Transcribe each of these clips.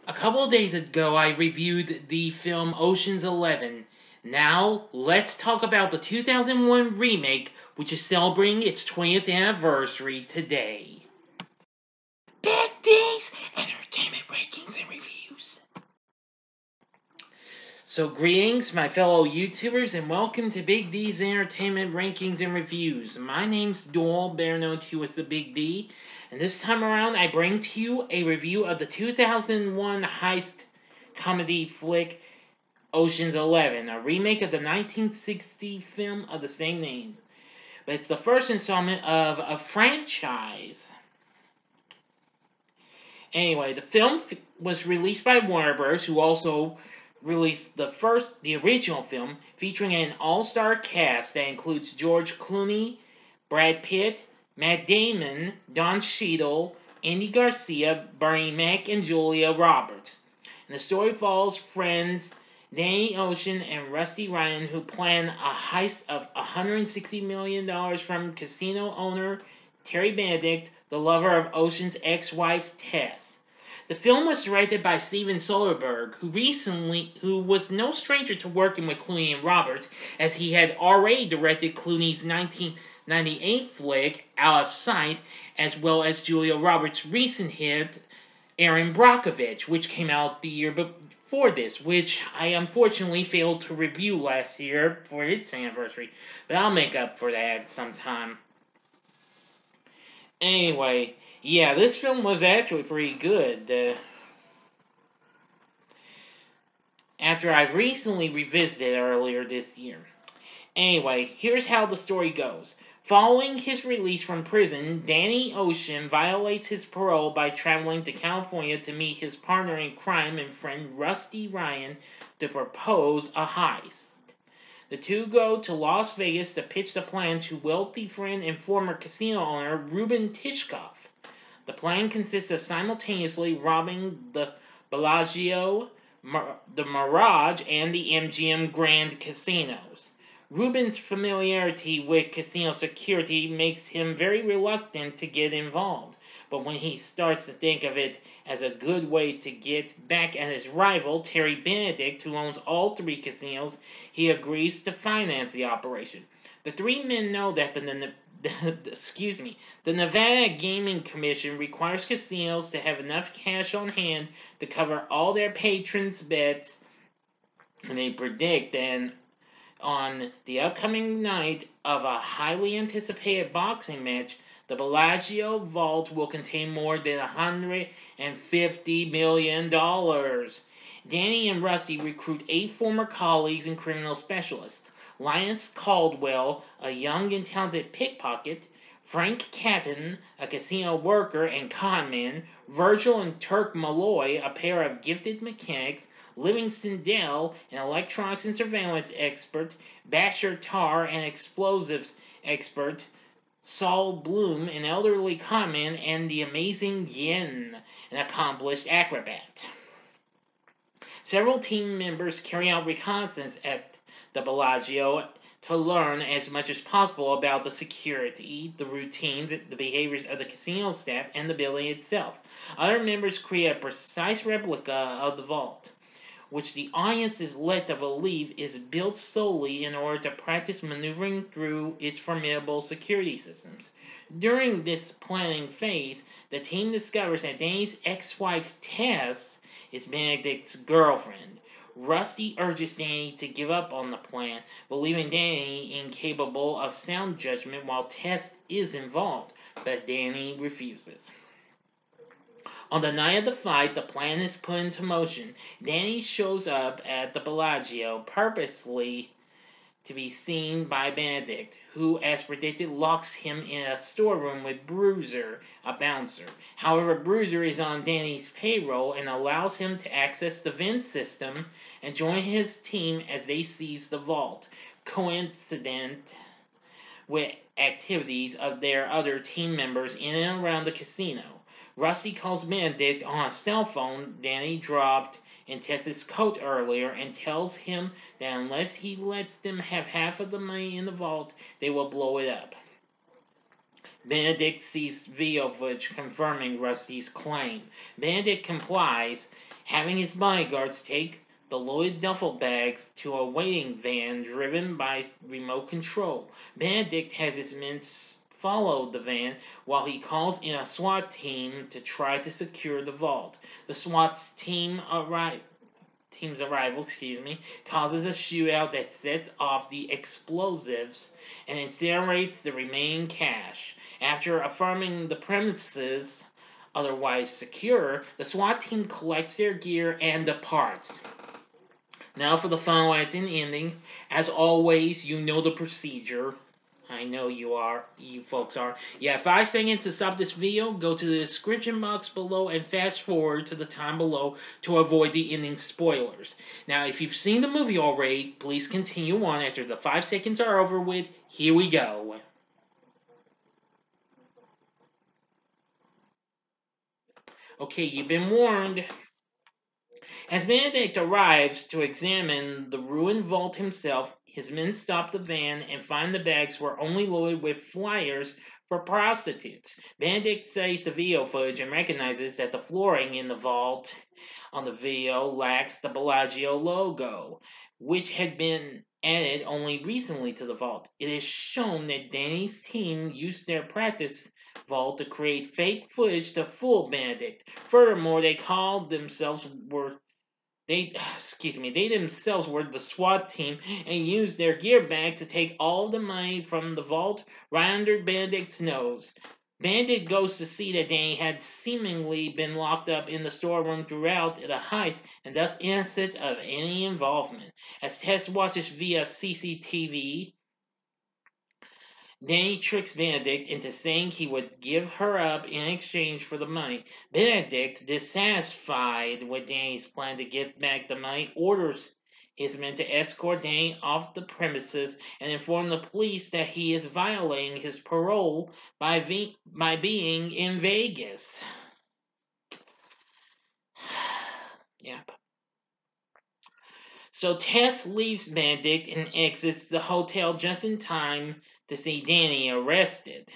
A couple of days ago, I reviewed the film Ocean's 11. Now, let's talk about the 2001 remake, which is celebrating its 20th anniversary today. Big D's Entertainment Rankings and Reviews. So, greetings, my fellow YouTubers, and welcome to Big D's Entertainment Rankings and Reviews. My name's Doyle, better known to you as the Big D, and this time around I bring to you a review of the 2001 heist comedy flick Ocean's 11, a remake of the 1960 film of the same name. But it's the first installment of a franchise. Anyway, the film was released by Warner Bros., who also released the original film, featuring an all-star cast that includes George Clooney, Brad Pitt, Matt Damon, Don Cheadle, Andy Garcia, Bernie Mac, and Julia Roberts. And the story follows friends Danny Ocean and Rusty Ryan, who plan a heist of $160 million from casino owner Terry Benedict, the lover of Ocean's ex-wife Tess. The film was directed by Steven Soderbergh, who was no stranger to working with Clooney and Roberts, as he had already directed Clooney's 1998 flick Out of Sight, as well as Julia Roberts' recent hit Erin Brockovich, which came out the year before this, which I unfortunately failed to review last year for its anniversary, but I'll make up for that sometime. Anyway, yeah, this film was actually pretty good. After I recently revisited it earlier this year. Anyway, here's how the story goes. Following his release from prison, Danny Ocean violates his parole by traveling to California to meet his partner in crime and friend Rusty Ryan to propose a heist. The two go to Las Vegas to pitch the plan to wealthy friend and former casino owner Ruben Tishkoff. The plan consists of simultaneously robbing the Bellagio, the Mirage, and the MGM Grand casinos. Ruben's familiarity with casino security makes him very reluctant to get involved, but when he starts to think of it as a good way to get back at his rival, Terry Benedict, who owns all three casinos, he agrees to finance the operation. The three men know that the Nevada Gaming Commission requires casinos to have enough cash on hand to cover all their patrons' bets, and they predict that on the upcoming night of a highly anticipated boxing match, the Bellagio vault will contain more than $150 million. Danny and Rusty recruit 8 former colleagues and criminal specialists. Lance Caldwell, a young and talented pickpocket, Frank Catton, a casino worker and conman, Virgil and Turk Malloy, a pair of gifted mechanics, Livingston Dell, an electronics and surveillance expert, Basher Tarr, an explosives expert, Saul Bloom, an elderly conman, and the amazing Yin, an accomplished acrobat. Several team members carry out reconnaissance at the Bellagio to learn as much as possible about the security, the routines, the behaviors of the casino staff, and the building itself. Other members create a precise replica of the vault, which the audience is led to believe is built solely in order to practice maneuvering through its formidable security systems. During this planning phase, the team discovers that Danny's ex-wife Tess is Benedict's girlfriend. Rusty urges Danny to give up on the plan, believing Danny incapable of sound judgment while Tess is involved, but Danny refuses. On the night of the fight, the plan is put into motion. Danny shows up at the Bellagio purposely to be seen by Benedict, who, as predicted, locks him in a storeroom with Bruiser, a bouncer. However, Bruiser is on Danny's payroll and allows him to access the vent system and join his team as they seize the vault, coincident with activities of their other team members in and around the casino. Rusty calls Benedict on a cell phone Danny dropped in Tess's coat earlier and tells him that unless he lets them have half of the money in the vault, they will blow it up. Benedict sees video footage confirming Rusty's claim. Benedict complies having his bodyguards take the loaded duffel bags to a waiting van driven by remote control. Benedict has his men follow the van while he calls in a SWAT team to try to secure the vault. The team's arrival, causes a shootout that sets off the explosives and incinerates the remaining cash. After affirming the premises otherwise secure, the SWAT team collects their gear and departs. Now for the final act and ending. As always, you know the procedure. I know you folks are. Yeah, 5 seconds to stop this video, go to the description box below and fast forward to the time below to avoid the ending spoilers. Now, if you've seen the movie already, please continue on after the 5 seconds are over with. Here we go. Okay, you've been warned. As Benedict arrives to examine the ruined vault himself, his men stop the van and find the bags were only loaded with flyers for prostitutes. Benedict studies the video footage and recognizes that the flooring in the vault on the video lacks the Bellagio logo, which had been added only recently to the vault. It is shown that Danny's team used their practice vault to create fake footage to fool Benedict. Furthermore, they themselves were the SWAT team and used their gear bags to take all the money from the vault right under Benedict's nose. Benedict goes to see that Danny had seemingly been locked up in the storeroom throughout the heist and thus innocent of any involvement. As Tess watches via CCTV, Danny tricks Benedict into saying he would give her up in exchange for the money. Benedict, dissatisfied with Danny's plan to get back the money, orders his men to escort Danny off the premises and inform the police that he is violating his parole by being in Vegas. Yep. So Tess leaves Benedict and exits the hotel just in time to see Danny arrested.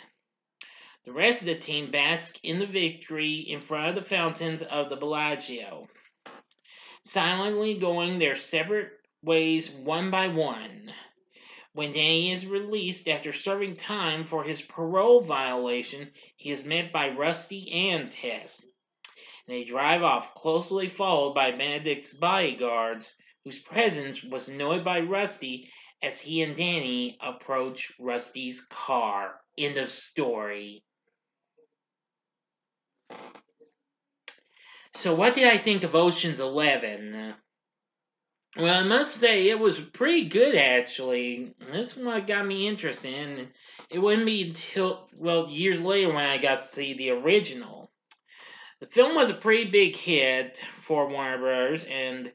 The rest of the team bask in the victory in front of the fountains of the Bellagio, silently going their separate ways one by one. When Danny is released after serving time for his parole violation, he is met by Rusty and Tess. They drive off, closely followed by Benedict's bodyguards, whose presence was noted by Rusty as he and Danny approach Rusty's car. End of story. So what did I think of Ocean's 11? Well, I must say it was pretty good, actually. That's what got me interested in. It wouldn't be until, years later when I got to see the original. The film was a pretty big hit for Warner Bros. And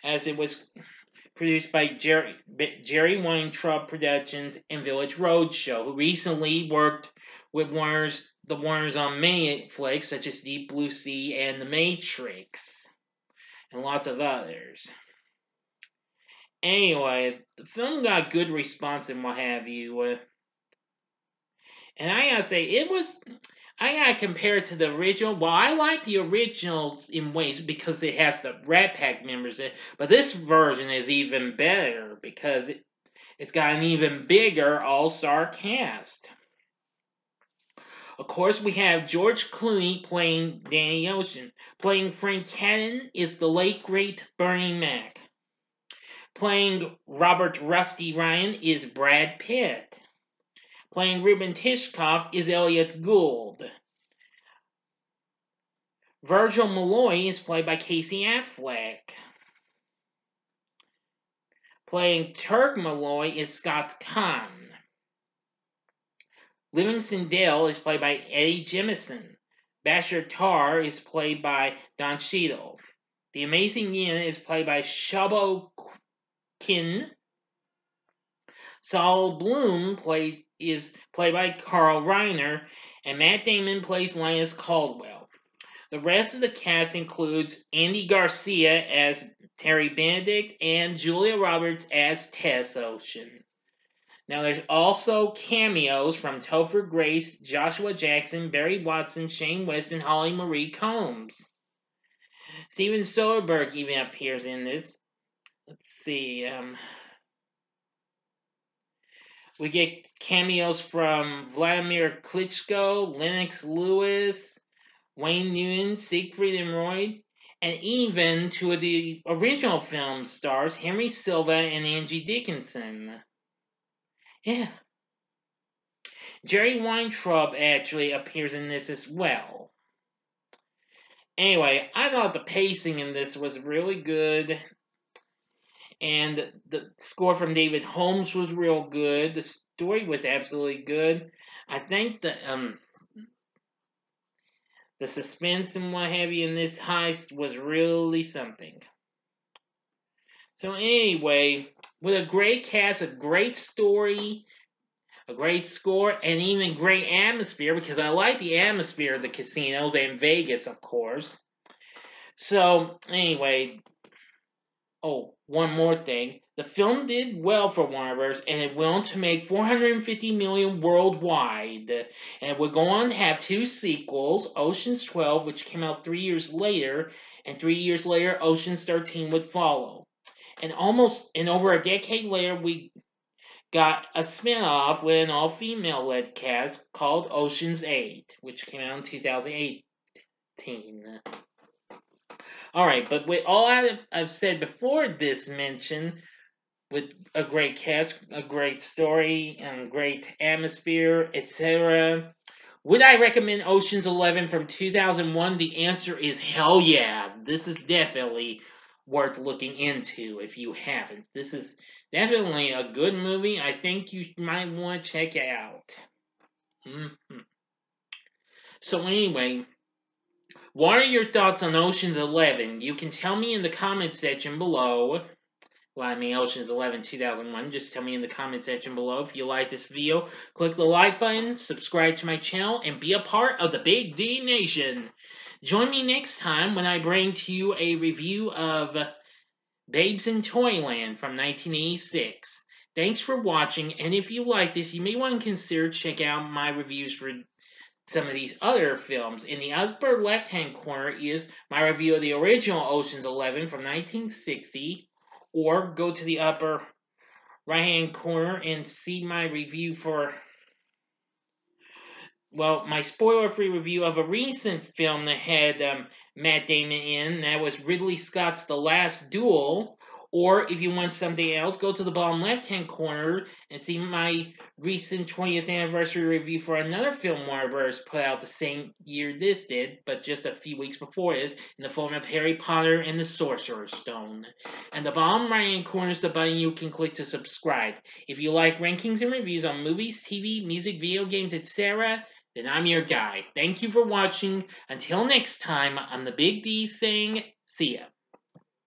as it was produced by Jerry Weintraub Productions and Village Roadshow, who recently worked with the Warners on many flicks such as Deep Blue Sea and The Matrix, and lots of others. Anyway, the film got good response and what have you. And I gotta say, I gotta compare it to the original. Well, I like the original in ways because it has the Rat Pack members in it, but this version is even better because it's got an even bigger all-star cast. Of course, we have George Clooney playing Danny Ocean. Playing Frank Catton is the late, great Bernie Mac. Playing Robert Rusty Ryan is Brad Pitt. Playing Ruben Tishkoff is Elliot Gould. Virgil Malloy is played by Casey Affleck. Playing Turk Malloy is Scott Kahn. Livingston Dale is played by Eddie Jemison. Bashir Tarr is played by Don Cheadle. The Amazing Yin is played by Shabo Kin. Saul Bloom is played by Carl Reiner, and Matt Damon plays Linus Caldwell. The rest of the cast includes Andy Garcia as Terry Benedict and Julia Roberts as Tess Ocean. Now, there's also cameos from Topher Grace, Joshua Jackson, Barry Watson, Shane West, and Holly Marie Combs. Steven Soderbergh even appears in this. Let's see. We get cameos from Vladimir Klitschko, Lennox Lewis, Wayne Newton, Siegfried and Roy, and even two of the original film stars, Henry Silva and Angie Dickinson. Yeah. Jerry Weintraub actually appears in this as well. Anyway, I thought the pacing in this was really good. And the score from David Holmes was real good. The story was absolutely good. I think the suspense and what have you in this heist was really something. So anyway, with a great cast, a great story, a great score, and even great atmosphere, because I like the atmosphere of the casinos and Vegas, of course. So anyway, oh, one more thing. The film did well for Warner Bros. And it went on to make $450 million worldwide. And it would go on to have two sequels, Ocean's 12, which came out 3 years later, and 3 years later, Ocean's 13 would follow. And over a decade later, we got a spin-off with an all-female led cast called Ocean's 8, which came out in 2018. Alright, but with all I've said before this mention, with a great cast, a great story, and great atmosphere, etc., would I recommend Ocean's 11 from 2001? The answer is hell yeah. This is definitely worth looking into if you haven't. This is definitely a good movie. I think you might want to check it out. So anyway, what are your thoughts on Ocean's 11? You can tell me in the comment section below. Well, I mean, Ocean's 11 2001. Just tell me in the comment section below if you like this video. Click the like button, subscribe to my channel, and be a part of the Big D Nation. Join me next time when I bring to you a review of Babes in Toyland from 1986. Thanks for watching, and if you like this, you may want to consider checking out my reviews for some of these other films. In the upper left-hand corner is my review of the original Ocean's 11 from 1960, or go to the upper right-hand corner and see my review for, well, my spoiler-free review of a recent film that had Matt Damon in. That was Ridley Scott's The Last Duel. Or if you want something else, go to the bottom left-hand corner and see my recent 20th anniversary review for another film Warner Bros. Put out the same year this did, but just a few weeks before this, in the form of Harry Potter and the Sorcerer's Stone. And the bottom right-hand corner is the button you can click to subscribe. If you like rankings and reviews on movies, TV, music, video games, etc., then I'm your guy. Thank you for watching. Until next time, I'm the Big D saying, see ya.